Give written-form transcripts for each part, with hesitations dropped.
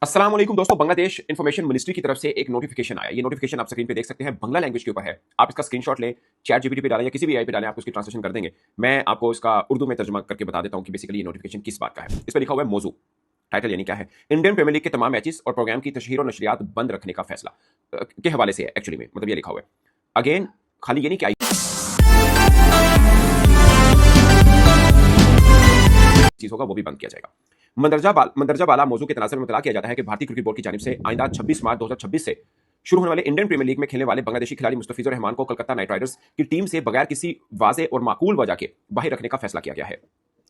अस्सलाम वालेकुम दोस्तों, बांग्लादेश इंफॉर्मेशन मिनिस्ट्री की तरफ से एक नोटिफिकेशन आया। ये नोटिफिकेशन आप स्क्रीन पे देख सकते हैं, बांग्ला लैंग्वेज के ऊपर है। आप इसका स्क्रीनशॉट लें, चैट जीपीटी पे डालें या किसी भी एआई पे डालें, आपको उसकी ट्रांसलेशन कर देंगे। मैं आपको इसका उर्दू में तर्जुमा करके बता देता हूँ कि बेसिकली ये नोटिफिकेशन किस बात का है। इस पर लिखा हुआ है मौजू। टाइटल यानी क्या है, इंडियन प्रीमियर लीग के तमाम मैचेस और प्रोग्राम की तशहीर और नशरियात बंद रखने का फैसला के हवाले से है। एक्चुअली में मतलब ये लिखा हुआ है। अगेन खाली ये नहीं कि चीज होगा वो भी बंद किया जाएगा। मंदरजा बाला मौजू के तनासर में मुतला किया जाता है कि भारतीय क्रिकेट बोर्ड की जानिब से आइंदा 26 मार्च 2026 से शुरू होने वाले इंडियन प्रीमियर लीग में खेलने वाले बांग्लादेशी खिलाड़ी मुस्तफिजुर रहमान को कोलकाता नाइट राइडर्स की टीम से बगैर किसी वाज़ेह और माकूल वजह के बाहर रखने का फैसला किया गया है।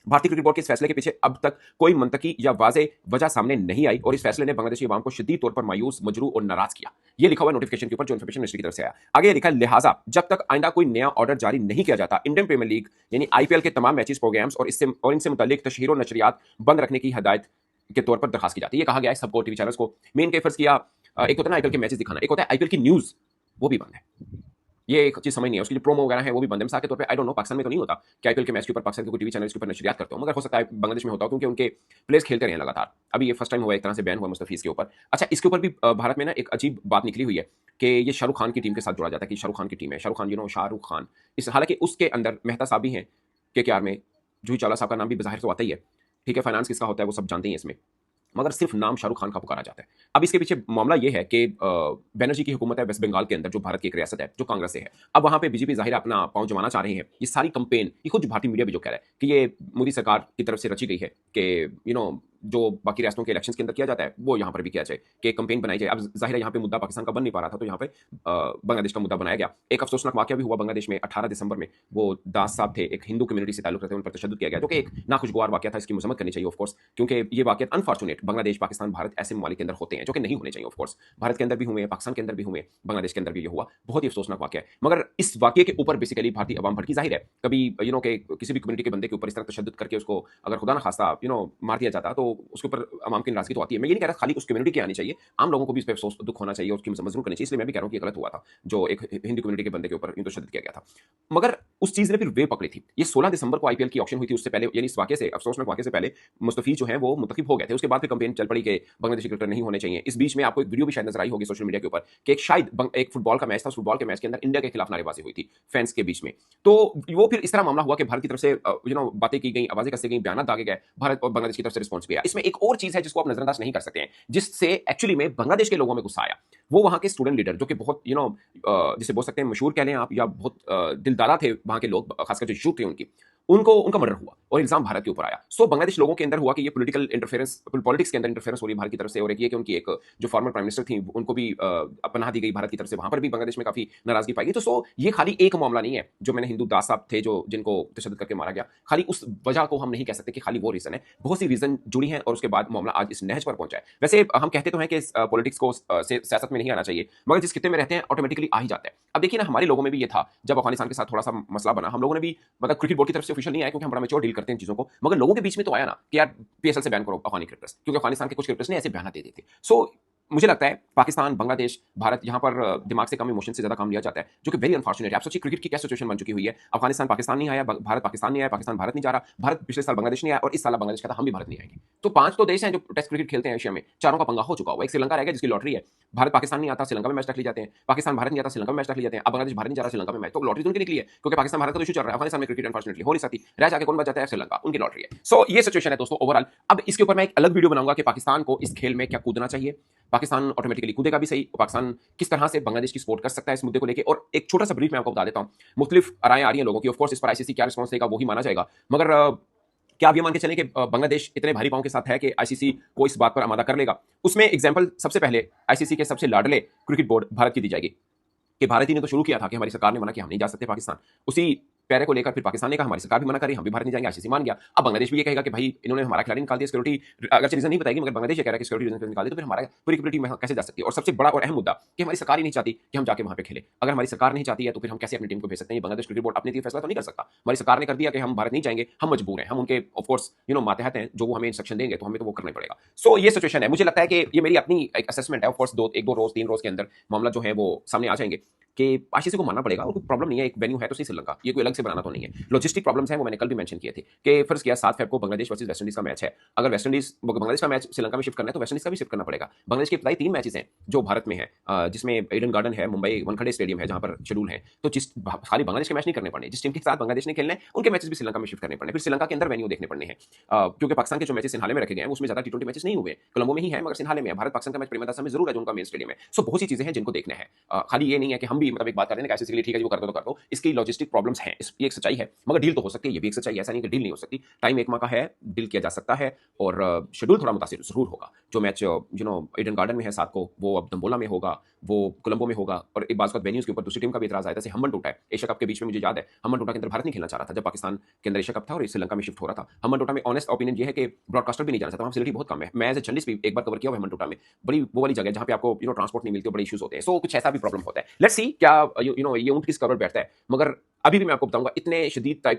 भारतीय क्रिकेट बोर्ड के इस फैसले के पीछे अब तक कोई मंतकी या वाज़ेह वजह सामने नहीं आई और इस फैसले ने बांग्लादेशी अवाम को शदीद तौर पर मायूस, मजरूह और नाराज किया। ये लिखा हुआ नोटिफिकेशन के ऊपर जो इन्फॉर्मेशन मिनिस्ट्री की तरफ से आया। आगे लिखा है, लिहाजा जब तक आइंदा कोई नया ऑर्डर जारी नहीं किया जाता, इंडियन प्रीमियर लीग यानी आईपीएल के तमाम मैचेस, प्रोग्राम्स और इनसे मुताल्लिक तशहीर और नशरियात बंद रखने की हदायत के तौर पर दरखास्त की जाती है। ये कहा गया है सबको, टीवी चैनल्स को, मेन के फर्ज किया। एक होता है आईपीएल के मैचेस दिखाना, एक होता है आईपीएल की न्यूज, वो भी बंद है। ये एक चीज समझ नहीं है, उसकी जो प्रोमो वगैरह है वो भी बंद है। मिसाल के तौर पे आई डोंट नो, पाकिस्तान में तो नहीं होता कि आईपीएल के मैच के ऊपर पाकिस्तान के कोई टीवी चैनल्स के ऊपर नशरियात करते हो, मगर हो सकता है बांग्लादेश में होता हो क्योंकि उनके प्लेयर्स खेलते रहे हैं लगातार। अभी ये फर्स्ट टाइम हुआ, एक तरह से बैन हुआ मुस्तफीज के ऊपर। अच्छा, इसके ऊपर भी भारत में ना एक अजीब बात निकली हुई है कि ये शाहरुख खान की टीम के साथ जुड़ा जाता है कि शाहरुख खान की टीम है, शाहरुख खान, शाहरुख खान। इस हालांकि उसके अंदर मेहता साहब भी हैं के में, जूही चावला साहब का नाम भी बाहर तो आता ही है, ठीक है, फाइनेंस किसका होता है वो सब जानते ही हैं इसमें, मगर सिर्फ नाम शाहरुख खान का पुकारा जाता है। अब इसके पीछे मामला यह है कि बनर्जी की हुकूमत है वेस्ट बंगाल के अंदर, जो भारत की एक रियासत है, जो कांग्रेस से है। अब वहां पे बीजेपी जाहिर अपना पांव जमाना चाह रहे हैं। ये सारी कंपेन, ये खुद भारतीय मीडिया भी जो कह रहा है कि ये मोदी सरकार की तरफ से रची गई है कि जो बाकी रियासतों के इलेक्शन के अंदर किया जाता है वो यहाँ पर भी किया जाए, कि कंपेन बनाई जाए। अब जाहिर है यहाँ पे मुद्दा पाकिस्तान का बन नहीं पा रहा था, तो यहाँ पे बांग्लादेश का मुद्दा बनाया गया। एक अफसोसनाक वाकया भी हुआ बांग्लादेश में 18 दिसंबर में। वो दास साहब थे, एक हिंदू कम्युनिटी से ताल्लुक रखते हैं, उन पर तशद्दुद किया गया, जो कि एक नाखुशगवार वाकया था। इसकी मजम्मत करनी चाहिए ऑफकोर्स, क्योंकि ये वाकया अनफॉर्चुनेट बांग्लादेश, पाकिस्तान, भारत ऐसे ममालिक के अंदर होते हैं जो कि नहीं होने चाहिए। ऑफकोर्स भारत के अंदर भी हुए, पाकिस्तान के अंदर भी हुए, बांग्लादेश के अंदर भी ये हुआ। बहुत ही अफसोसनाक वाकया है। मगर इस वाकये के ऊपर बेसिकली भारतीय अवाम भड़की। जाहिर है कभी के किसी भी कम्युनिटी के बंदे के ऊपर इस तरह तशद्दुद करके उसको अगर खुदा ना खास्ता मार दिया जाता तो उसके ऊपर अवाम की नाराजगी तो आती है। मैं ये नहीं कह रहा खाली उस कम्युनिटी की आनी चाहिए, आम लोगों को भी इस पर अफसोस, दुख होना चाहिए, उसकी मजम्मत करनी चाहिए। इसलिए मैं भी कह रहा हूँ कि गलत हुआ था जो एक हिंदू कम्युनिटी के बंदे के ऊपर तशद्दुद किया गया था। मगर उस चीज ने फिर वे पकड़ी थी। ये 16 दिसंबर को आईपीएल की ऑक्शन हुई थी, उससे पहले यानी इस वाकये से, अफसोसनाक वाकये से पहले मुस्तफीज जो है वो मुंतखब हो गए थे। उसके बाद फिर कंपेन चल पड़ी कि बांग्लादेशी क्रिकेटर नहीं होने चाहिए। इस बीच में आपको एक वीडियो भी शायद नजर आई होगी सोशल मीडिया के ऊपर कि एक शायद एक फुटबॉल का मैच था, उस फुटबॉल के मैच के अंदर इंडिया के खिलाफ नारेबाजी हुई थी फैंस के बीच में। तो वो फिर इस तरह मामला हुआ कि भारत की तरफ से बातें की गई, आवाजें कसी गई, बयान दागे गए, भारत और बांग्लादेश की तरफ से रिस्पॉन्स भी आया। इसमें एक और चीज है जिसको आप नजरअंदाज नहीं कर सकते हैं, जिससे एक्चुअली में बांग्लादेश के लोगों में गुस्सा आया। वो वहां के स्टूडेंट लीडर, जो कि बहुत जिसे बोल सकते हैं मशहूर कह लें आप, या बहुत दिलदारा थे वहां के लोग, खासकर जो यूथ थे उनका मर्डर हुआ और इल्जाम भारत के ऊपर आया। सो बांग्लादेश लोगों के अंदर हुआ कि ये पॉलिटिकल इंटरफेरेंस, पॉलिटिक्स के अंदर इंटरफेरेंस हो रही है भारत की तरफ से। और एक ये कि उनकी एक जो फॉर्मर प्राइम मिनिस्टर थी उनको भी पनाह दी गई भारत की तरफ से, वहां पर भी बांग्लादेश में काफी नाराजगी पाई गई। तो सो ये खाली एक मामला नहीं है जो मैंने हिंदू दास साहब थे जो जिनको तशद्दुद करके मारा गया, खाली उस वजह को हम नहीं कह सकते कि खाली वो रीजन है। बहुत सी रीजन जुड़ी हैं और उसके बाद मामला आज इस नहज पर पहुंचा है। वैसे हम कहते तो हैं कि पॉलिटिक्स को सियासत में नहीं आना चाहिए, मगर जिस खित्ते में रहते हैं ऑटोमेटिकली आ ही जाता है। अब देखिए ना, हमारे लोगों में भी ये था जब अफगानिस्तान के साथ थोड़ा सा मसला बना, हम लोगों ने भी, मतलब क्रिकेट बोर्ड की तरफ से ऑफिशियल नहीं आया क्योंकि हम बड़ा मैच्योर डील करते हैं चीजों को, मगर लोगों के बीच में तो आया ना कि यार पीएसएल से बैन करो अफगानी क्रिकेटर्स, क्योंकि अफगानिस्तान के कुछ क्रिकेटर्स ने ऐसे बयान दे दिए थे। सो मुझे लगता है पाकिस्तान, बांग्लादेश, भारत, यहाँ पर दिमाग से कम, इमोशन से ज्यादा काम लिया जाता है, जो कि वेरी अनफॉर्चुनेट है। आप सोचिए क्रिकेट की क्या सिचुएशन बन चुकी हुई है। अफगानिस्तान पाकिस्तान नहीं आया, भारत पाकिस्तान नहीं आया, पाकिस्तान भारत नहीं जा रहा, भारत पिछले साल बांग्लादेश नहीं आया और इस साल बांग्लादेश का था हम भी भारत नहीं आएंगे। तो 5 तो देश हैं जो टेस्ट क्रिकेट खेलते हैं एशिया में, चारों का पंगा हो चुका हुआ। एक श्रीलंका रह गया जिसकी लॉटरी है, भारत पाकिस्तान नहीं आता, श्रीलंका में मैच रख ली जाते हैं, पाकिस्तान भारत नहीं आता, श्रीलंका में मैच रख ली जाते हैं। अब बांग्लादेश भारत नहीं जा रहा, श्रीलंका में मैच, तो लॉटरी तो उनकी निकली है क्योंकि पाकिस्तान भारत का तो इशू चल रहा है। अफगानिस्तान में क्रिकेट अनफॉर्चुनेटली हो नहीं सकती, रह जाके कौन बच जाता है? श्रीलंका, उनकी लॉटरी है। सो ये सिचुएशन है दोस्तों ओवरऑल। अब इसके ऊपर मैं एक अलग वीडियो बनाऊंगा कि पाकिस्तान को इस खेल में क्या कूदना चाहिए, पाकिस्तान ऑटोमेटिकली कूदेगा भी सही, पाकिस्तान किस तरह से बांग्लादेश की सपोर्ट कर सकता है इस मुद्दे को लेकर। और एक छोटा सा ब्रीफ मैं आपको बता देता हूं, मुख्तलिफ राय आ रही है लोगों की। ऑफ कोर्स इस पर आईसीसी क्या रिस्पॉन्स देगा वो ही माना जाएगा, मगर क्या आप ये मान के चलें कि बांग्लादेश इतने भारी पांव के साथ है कि आईसीसी को इस बात पर आमादा कर लेगा? उसमें एग्जांपल सबसे पहले आईसीसी के सबसे लाडले क्रिकेट बोर्ड भारत की दी जाएगी कि भारत ही ने तो शुरू किया था कि हमारी सरकार ने मना कि हम नहीं जा सकते पाकिस्तान। उसी पैरे को लेकर फिर पाकिस्तान ने कहा हमारी सरकार भी मना करी, हम भी भारत नहीं जाएंगे, आईसीसी मान गया। अब बांग्लादेश भी ये कहेगा कि भाई इन्होंने हमारा खिलाड़ी निकाल दिया, सिक्योरिटी अगर रीजन नहीं बताएगी, मगर बांग्लादेश ये कह रहा है कि सिक्योरिटी रीजन निकाल दिया, तो फिर हमारा पूरी कम्युनिटी में कैसे जा सकती है? और सबसे बड़ा और अहम मुद्दा कि हमारी सरकार ही नहीं चाहती कि हम जाके वहां पे खेले। अगर हमारी सरकार नहीं चाहती है तो फिर हम कैसे अपनी टीम को भेज सकते हैं? बांग्लादेश क्रिकेट बोर्ड अपने लिए फैसला तो नहीं कर सकता। हमारी सरकार ने कर दिया कि हम भारत नहीं जाएंगे, हम मजबूर हैं, हम उनके ऑफकोर्स मातहत हैं, जो वो हमें इंस्ट्रक्शन देंगे तो हमें तो वो करना पड़ेगा। सो ये सिचुएशन है। मुझे लगता है कि ये मेरी अपनी एक असेसमेंट है, ऑफकोर्स एक दो रोज 3 रोज के अंदर मामला जो है वो सामने आ जाएंगे। कि आईसीसी को मानना पड़ेगा और कोई प्रॉब्लम नहीं है, एक वेन्यू है तो सही श्रीलंका, ये कोई अलग से बनाना तो नहीं है। लॉजिस्टिक प्रॉब्लम्स हैं वो मैंने कल भी मेंशन किए थे कि फर्ज किया 7 फेब को बांग्लादेश वर्सेस वेस्ट इंडीज का मैच है, अगर वेस्ट इंडीज बांग्लादेश का मैच श्रीलंका में शिफ्ट करना है तो वेस्ट इंडीज का भी शिफ्ट करना पड़ेगा। बांग्लादेश के इब्तदाई 3 मैचेस हैं जो भारत में है, जिसमें ईडन गार्डन है, मुंबई वानखेड़े स्टेडियम है जहां पर शेड्यूल है, तो जिस खाली बांग्लादेश के मैच नहीं करने पड़ने, जिस टीम के साथ बांग्लादेश ने खेलने हैं उनके मैचेस भी श्रीलंका में शिफ्ट करने पड़ने, फिर श्रीलंका के अंदर वेन्यू देखने पड़ने हैं। क्योंकि पाकिस्तान के जो मैचेस सिन्हाले में रखे गए हैं उसमें ज्यादा टी20 मैचेस नहीं हुए, कोलंबो में ही है मगर सिन्हाले में है। भारत पाकिस्तान का मैच प्रेमदासा में जरूर है जो उनका मेन स्टेडियम है। सो बहुत सी चीजें हैं जिनको देखना है, खाली ये नहीं है कि हम भी मतलब एक बात कर रहे हैं कि आईसीसी के लिए ठीक है जी वो कर दो तो कर दो, इसकी लॉजिस्टिक प्रॉब्लम्स हैं, ये एक सच्चाई है, मगर डील तो हो सकती है, ये भी एक सच्चाई है, ऐसा नहीं कि डील नहीं हो सकती। टाइम 1 माह का है, डील किया जा सकता है और शेड्यूल थोड़ा मुतासिर जरूर होगा। जो मैच ईडन गार्डन में है 7 को वो अब दम्बोला में होगा, वो कोलंबो में होगा। और एक बात वेन्यूज के ऊपर दूसरी टीम का भी इतराज आया था, जैसे हमन टोटा है एशिया कप के बीच में, मुझे याद है हमन टोटा के अंदर भारत नहीं खेलना चाह रहा था जब पाकिस्तान के अंदर एशिया कप था और श्रीलंका में शिफ्ट हो रहा था। हमन टोटा में ऑनेस्ट ओपिनियन ये है कि ब्रॉडकास्टर भी नहीं जाना चाहता, वहाँ फैसिलिटी बहुत कम है। मैं एज ए जर्नलिस्ट भी एक बार कवर किया हुआ है हमन टोटा में, बड़ी वो वाली जगह है जहाँ पे आपको ट्रांसपोर्ट नहीं मिलती, बड़े इश्यूज होते हैं। सो कुछ ऐसा भी प्रॉब्लम होता है। लेट्स सी क्या ये ऊंट किस कवर बैठता है, मगर अभी भी मैं आपको बताऊंगा इतने शदीद टाइप